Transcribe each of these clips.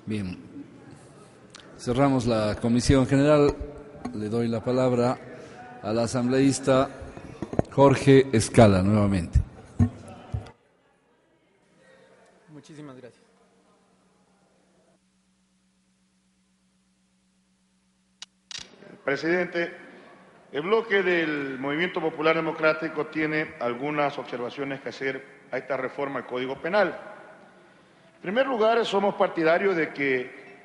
Bien, cerramos la comisión general. Le doy la palabra al asambleísta Jorge Escala nuevamente. Muchísimas gracias. Presidente, el bloque del Movimiento Popular Democrático tiene algunas observaciones que hacer a esta reforma al Código Penal. En primer lugar, somos partidarios de que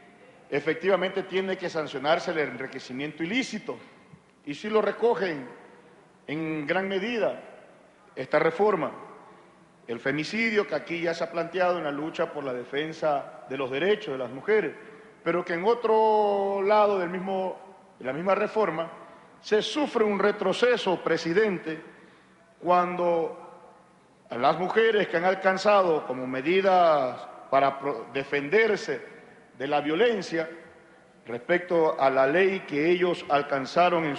efectivamente tiene que sancionarse el enriquecimiento ilícito, y sí lo recogen en gran medida esta reforma. El femicidio, que aquí ya se ha planteado en la lucha por la defensa de los derechos de las mujeres, pero que en otro lado de la misma reforma se sufre un retroceso, presidente, cuando a las mujeres que han alcanzado como medidas para defenderse de la violencia respecto a la ley que ellos alcanzaron en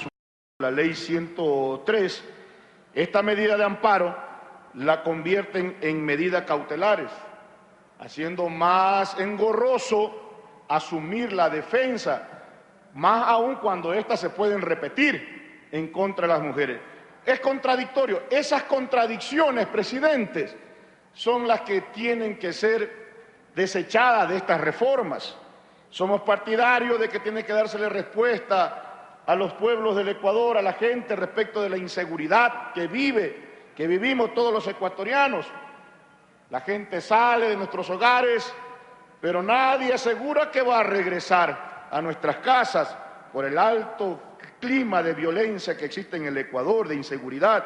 la ley 103, esta medida de amparo la convierten en medidas cautelares, haciendo más engorroso asumir la defensa, más aún cuando éstas se pueden repetir en contra de las mujeres. Es contradictorio. Esas contradicciones, presidentes, son las que tienen que ser desechadas de estas reformas. Somos partidarios de que tiene que dársele respuesta a los pueblos del Ecuador, a la gente, respecto de la inseguridad que vivimos todos los ecuatorianos. La gente sale de nuestros hogares, pero nadie asegura que va a regresar a nuestras casas por el alto clima de violencia que existe en el Ecuador, de inseguridad.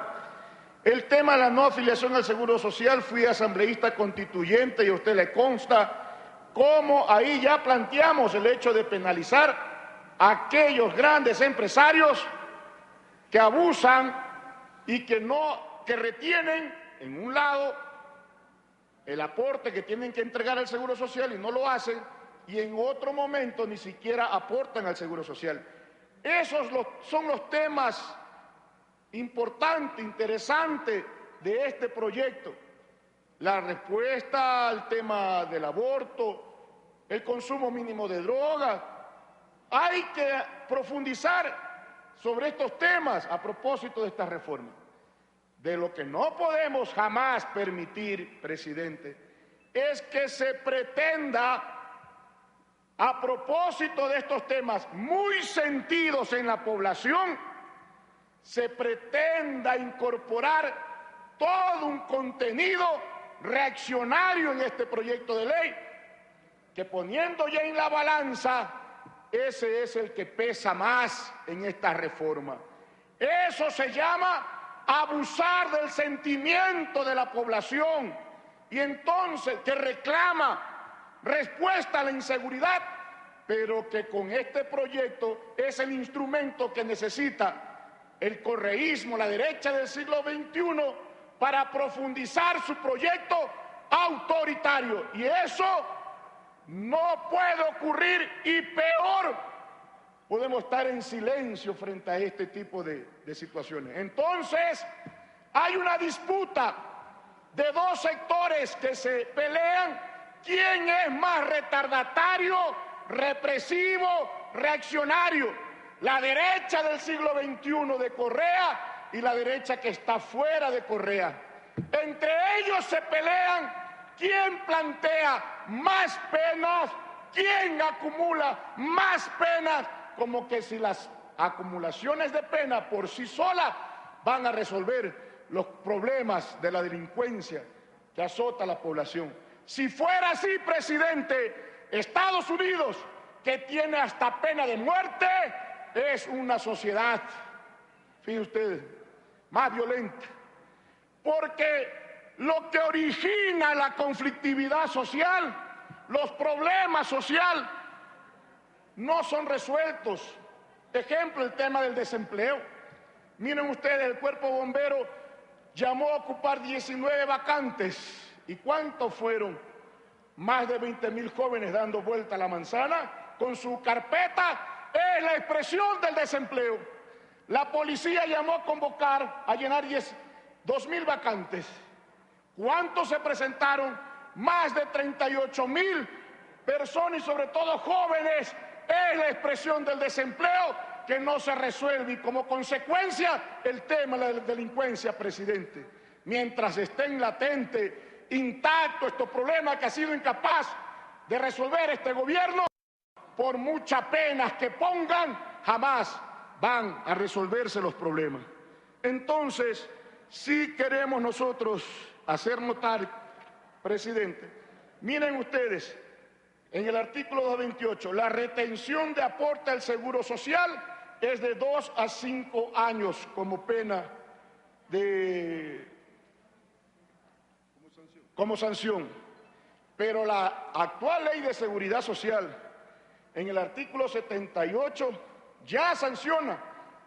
El tema de la no afiliación al Seguro Social, fui asambleísta constituyente y a usted le consta cómo ahí ya planteamos el hecho de penalizar a aquellos grandes empresarios que abusan y que retienen en un lado el aporte que tienen que entregar al Seguro Social y no lo hacen, y en otro momento ni siquiera aportan al Seguro Social. Esos son los temas importantes, interesantes de este proyecto. La respuesta al tema del aborto, el consumo mínimo de drogas. Hay que profundizar sobre estos temas a propósito de esta reforma. De lo que no podemos jamás permitir, presidente, es que se pretenda, a propósito de estos temas muy sentidos en la población, se pretenda incorporar todo un contenido reaccionario en este proyecto de ley, que poniendo ya en la balanza, ese es el que pesa más en esta reforma. Eso se llama abusar del sentimiento de la población, y entonces que reclama respuesta a la inseguridad, pero que con este proyecto es el instrumento que necesita el correísmo, la derecha del siglo XXI, para profundizar su proyecto autoritario. Y eso no puede ocurrir, y peor, podemos estar en silencio frente a este tipo de situaciones. Entonces, hay una disputa de dos sectores que se pelean quién es más retardatario, represivo, reaccionario. La derecha del siglo XXI de Correa y la derecha que está fuera de Correa. Entre ellos se pelean quién plantea más penas, quién acumula más penas, como que si las acumulaciones de pena por sí solas van a resolver los problemas de la delincuencia que azota a la población. Si fuera así, presidente, Estados Unidos, que tiene hasta pena de muerte, es una sociedad, fíjense ustedes, más violenta. Porque lo que origina la conflictividad social, los problemas sociales, no son resueltos. Ejemplo, el tema del desempleo. Miren ustedes, el cuerpo bombero llamó a ocupar 19 vacantes. ¿Y cuántos fueron? Más de 20.000 jóvenes dando vuelta a la manzana con su carpeta. Es la expresión del desempleo. La policía llamó a convocar, a llenar 2.000 vacantes. ¿Cuántos se presentaron? Más de 38.000 personas y sobre todo jóvenes, es la expresión del desempleo que no se resuelve y como consecuencia el tema de la delincuencia, presidente. Mientras estén latente, intacto estos problemas que ha sido incapaz de resolver este gobierno, por muchas penas que pongan, jamás van a resolverse los problemas. Entonces, sí queremos nosotros hacer notar, presidente, miren ustedes, en el artículo 228, la retención de aporte al Seguro Social es de 2 a 5 años como pena como sanción. Pero la actual Ley de Seguridad Social, en el artículo 78, ya sanciona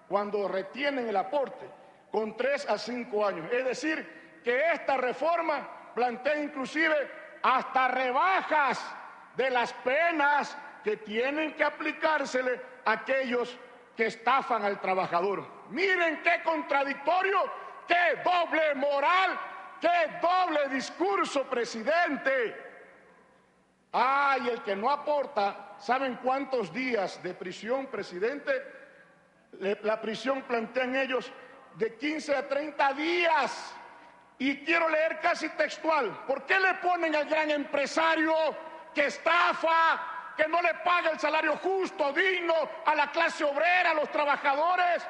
cuando retienen el aporte con 3 a 5 años. Es decir, que esta reforma plantea inclusive hasta rebajas de las penas que tienen que aplicársele a aquellos que estafan al trabajador. Miren qué contradictorio, qué doble moral, qué doble discurso, presidente. Y el que no aporta, ¿saben cuántos días de prisión, presidente? La prisión plantea en ellos de 15 a 30 días. Y quiero leer casi textual. ¿Por qué le ponen al gran empresario que estafa, que no le paga el salario justo, digno a la clase obrera, a los trabajadores,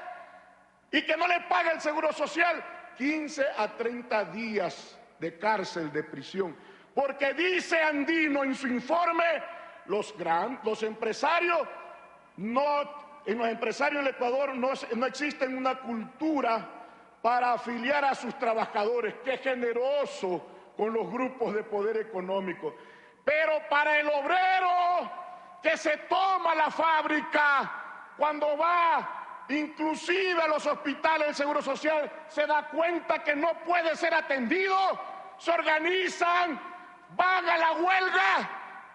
y que no le paga el seguro social? 15 a 30 días de cárcel, de prisión. Porque dice Andino en su informe, los empresarios, en los empresarios del Ecuador no existe una cultura para afiliar a sus trabajadores. Qué generoso con los grupos de poder económico. Pero para el obrero que se toma la fábrica, cuando va inclusive a los hospitales del Seguro Social, se da cuenta que no puede ser atendido, se organizan, van a la huelga.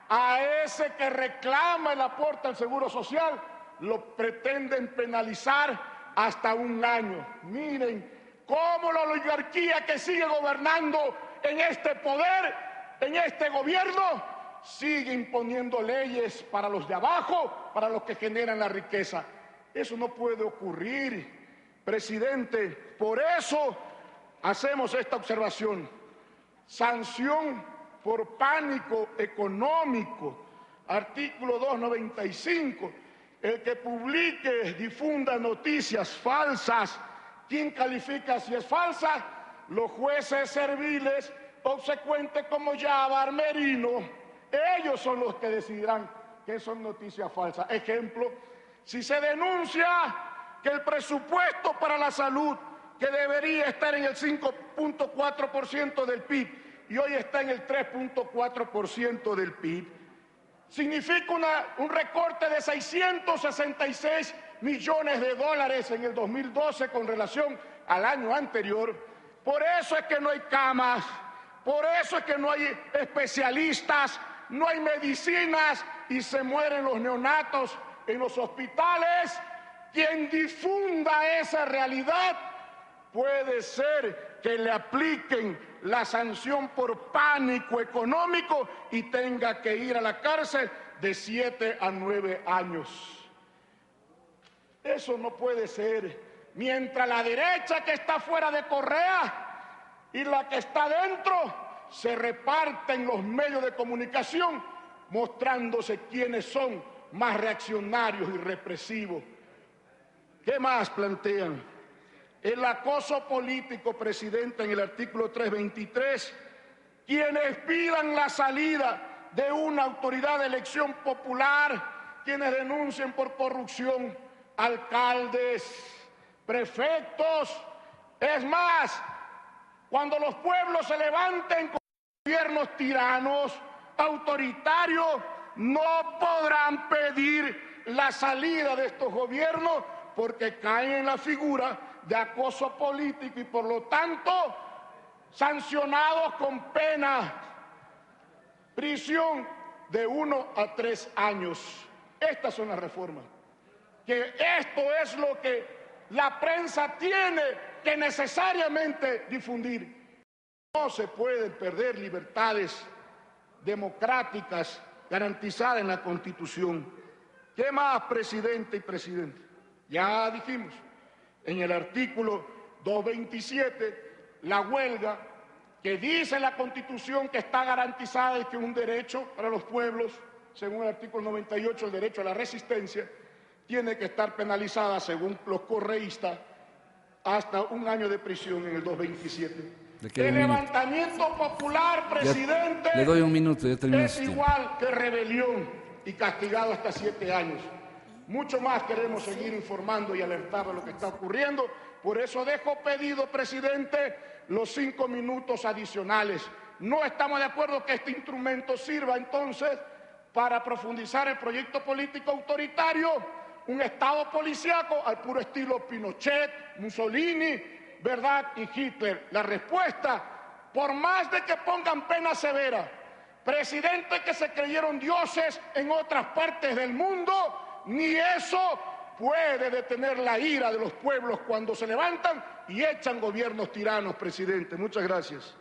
A ese que reclama el aporte al Seguro Social lo pretenden penalizar hasta 1 año. Miren cómo la oligarquía que sigue gobernando en este poder, en este gobierno, sigue imponiendo leyes para los de abajo, para los que generan la riqueza. Eso no puede ocurrir, presidente. Por eso hacemos esta observación. Sanción por pánico económico. Artículo 295. El que publique, difunda noticias falsas. ¿Quién califica si es falsa? Los jueces serviles, obsecuentes como Yabar, Merino. Ellos son los que decidirán que son noticias falsas. Ejemplo, si se denuncia que el presupuesto para la salud, que debería estar en el 5.4% del PIB, y hoy está en el 3.4% del PIB, significa un recorte de 666 millones de dólares en el 2012 con relación al año anterior. Por eso es que no hay camas, por eso es que no hay especialistas, no hay medicinas y se mueren los neonatos en los hospitales. Quien difunda esa realidad puede ser que le apliquen la sanción por pánico económico y tenga que ir a la cárcel de 7 a 9 años. Eso no puede ser. Mientras la derecha que está fuera de Correa y la que está dentro se reparten los medios de comunicación mostrándose quiénes son más reaccionarios y represivos. ¿Qué más plantean? El acoso político, presidente, en el artículo 323. Quienes pidan la salida de una autoridad de elección popular, quienes denuncien por corrupción, alcaldes, prefectos. Es más, cuando los pueblos se levanten con gobiernos tiranos, autoritarios, no podrán pedir la salida de estos gobiernos porque caen en la figura de acoso político y por lo tanto sancionados con pena, prisión de 1 a 3 años. Estas son las reformas. Que esto es lo que la prensa tiene que necesariamente difundir. No se pueden perder libertades democráticas garantizada en la Constitución. ¿Qué más, presidente y presidente? Ya dijimos, en el artículo 227, la huelga, que dice en la Constitución que está garantizada y que es un derecho para los pueblos, según el artículo 98, el derecho a la resistencia, tiene que estar penalizada, según los correístas, hasta 1 año de prisión en el 227. El levantamiento popular, presidente, le doy un minuto, ya termino. es igual que rebelión y castigado hasta 7 años. Mucho más queremos seguir informando y alertar de lo que está ocurriendo. Por eso dejo pedido, presidente, los 5 minutos adicionales. No estamos de acuerdo que este instrumento sirva entonces para profundizar el proyecto político autoritario, un Estado policíaco al puro estilo Pinochet, Mussolini, ¿verdad? Y Hitler. La respuesta, por más de que pongan pena severa, presidentes que se creyeron dioses en otras partes del mundo, ni eso puede detener la ira de los pueblos cuando se levantan y echan gobiernos tiranos, presidente. Muchas gracias.